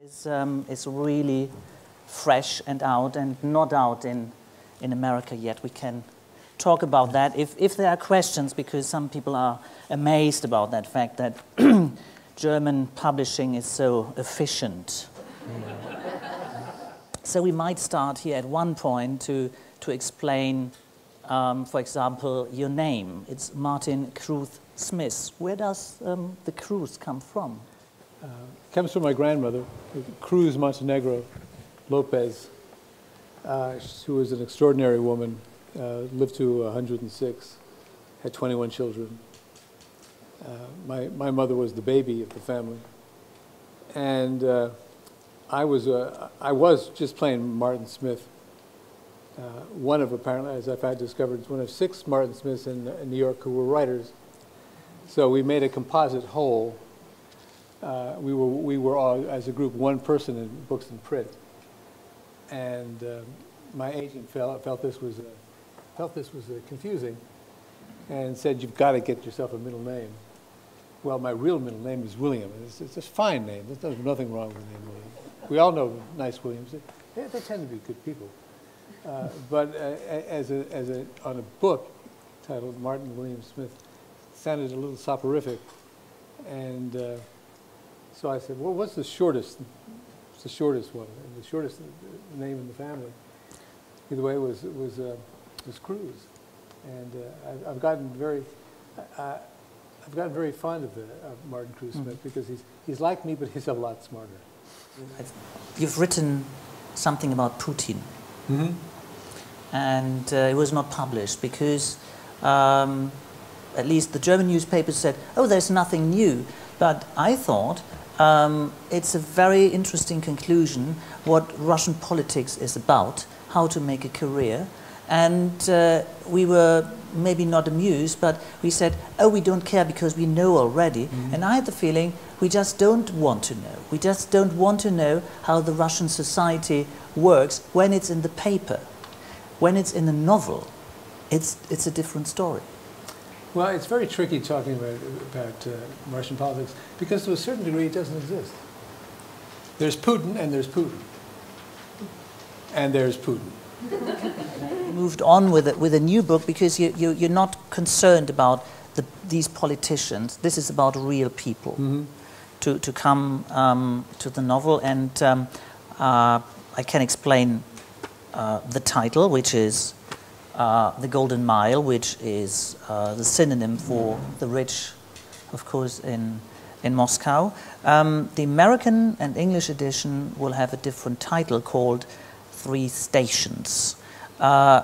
Is really fresh and out and not out in America yet. We can talk about that if there are questions, because some people are amazed about that fact that German publishing is so efficient. So we might start here at one point to explain, for example, your name. It's Martin Cruz Smith. Where does the Cruz come from? Comes from my grandmother, Cruz Montenegro Lopez, who was an extraordinary woman, lived to 106, had 21 children. My mother was the baby of the family, and I was just playing Martin Smith, one of, apparently, as I've had discovered, one of 6 Martin Smiths in New York who were writers. So we made a composite whole. We were all, as a group, one person in books and print, and my agent felt this was confusing, and said, "You've got to get yourself a middle name." Well, my real middle name is William. It's a fine name. There's nothing wrong with the name William. We all know nice Williams. They tend to be good people, but on a book titled Martin William Smith, it sounded a little soporific, and. So I said, well, what's the shortest? It's the shortest one, and the shortest name in the family. Either way, was Cruz, and I've gotten very fond of Martin Cruz Smith, because he's like me, but he's a lot smarter. You've written something about Putin, and it was not published because at least the German newspapers said, "Oh, there's nothing new," but I thought. It's a very interesting conclusion what Russian politics is about, how to make a career, and we were maybe not amused, but we said, oh, we don't care because we know already, and I had the feeling we just don't want to know. We just don't want to know how the Russian society works when it's in the paper. When it's in a novel, it's a different story. Well, it's very tricky talking about Russian politics, because to a certain degree it doesn't exist. There's Putin and there's Putin. And there's Putin. Moved on with a new book because you're not concerned about these politicians. This is about real people to come to the novel. And I can explain the title, which is The Golden Mile, which is the synonym for the rich, of course, in Moscow. The American and English edition will have a different title called 3 Stations,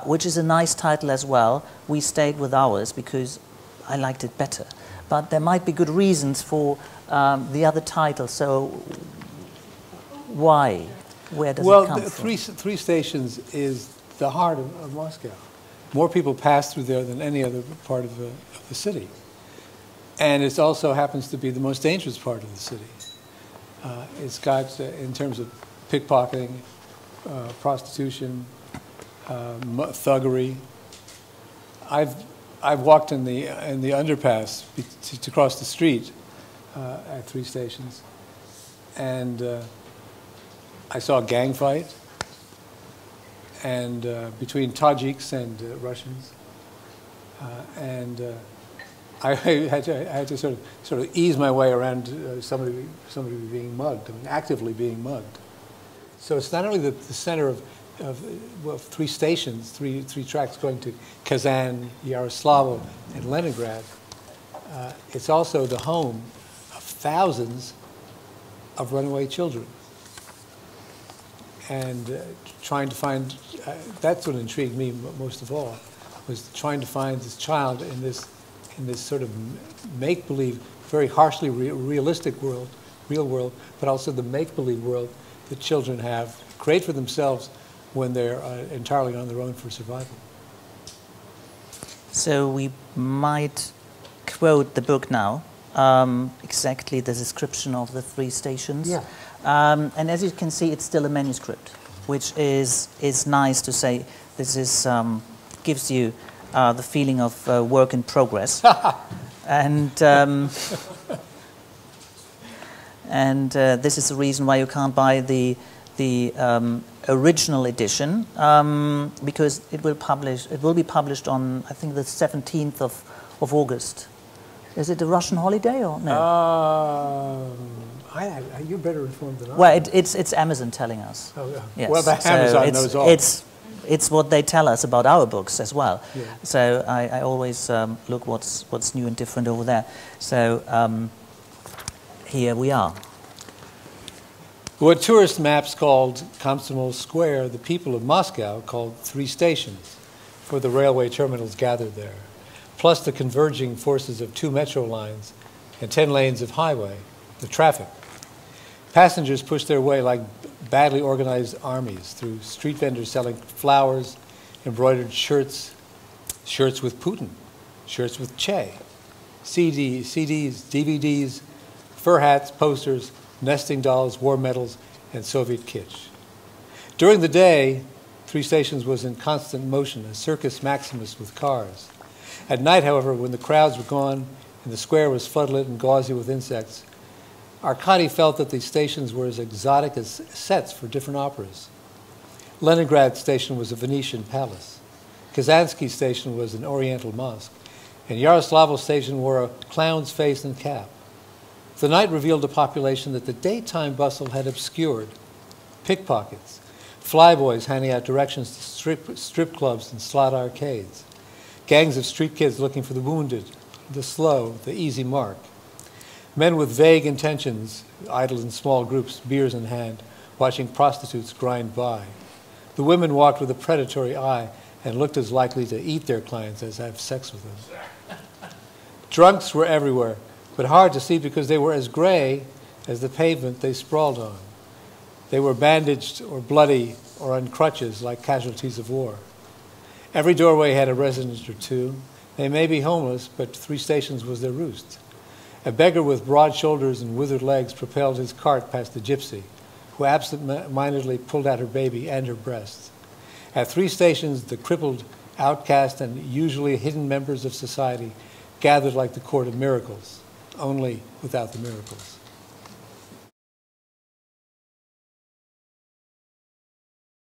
which is a nice title as well. We stayed with ours because I liked it better. But there might be good reasons for the other title, so why? Where does it come from? Well, 3 Stations is the heart of Moscow. More people pass through there than any other part of the city. And it also happens to be the most dangerous part of the city. It's got, in terms of pickpocketing, prostitution, thuggery. I've walked in the underpass to cross the street at 3 Stations, and I saw a gang fight. And between Tajiks and Russians, and I had to sort of ease my way around somebody being mugged, I mean, actively being mugged. So it's not only the center of 3 stations, three tracks going to Kazan, Yaroslavl, and Leningrad. It's also the home of thousands of runaway children. And trying to find, that's what intrigued me most of all, was trying to find this child in this sort of make-believe, very harshly realistic world, real world, but also the make-believe world that children create for themselves when they're entirely on their own for survival. So we might quote the book now, exactly the description of the 3 stations. Yeah. And as you can see, it's still a manuscript, which is nice to say. This is gives you the feeling of work in progress, and and this is the reason why you can't buy the original edition, because it will be published on, I think, the 17th of August. Is it a Russian holiday or no? You're better informed than I am. Well, it's Amazon telling us. Oh, yeah. Yes. Well, Amazon knows all. It's what they tell us about our books as well. Yeah. So I always look what's new and different over there. So here we are. What tourist maps called Komsomol Square, the people of Moscow called 3 stations, for the railway terminals gathered there, plus the converging forces of 2 metro lines and 10 lanes of highway, the traffic. Passengers pushed their way like badly organized armies through street vendors selling flowers, embroidered shirts, shirts with Putin, shirts with Che, CDs, DVDs, fur hats, posters, nesting dolls, war medals, and Soviet kitsch. During the day, 3 Stations was in constant motion, a circus maximus with cars. At night, however, when the crowds were gone and the square was floodlit and gauzy with insects, Arkady felt that these stations were as exotic as sets for different operas. Leningrad Station was a Venetian palace. Kazansky Station was an oriental mosque. And Yaroslavl Station wore a clown's face and cap. The night revealed a population that the daytime bustle had obscured. Pickpockets, flyboys handing out directions to strip clubs and slot arcades, gangs of street kids looking for the wounded, the slow, the easy mark. Men with vague intentions idled in small groups, beers in hand, watching prostitutes grind by. The women walked with a predatory eye and looked as likely to eat their clients as have sex with them. Drunks were everywhere, but hard to see because they were as gray as the pavement they sprawled on. They were bandaged or bloody or on crutches like casualties of war. Every doorway had a resident or 2. They may be homeless, but 3 Stations was their roost. A beggar with broad shoulders and withered legs propelled his cart past the gypsy, who absent-mindedly pulled out her baby and her breasts. At 3 Stations, the crippled, outcast, and usually hidden members of society gathered like the court of miracles, only without the miracles.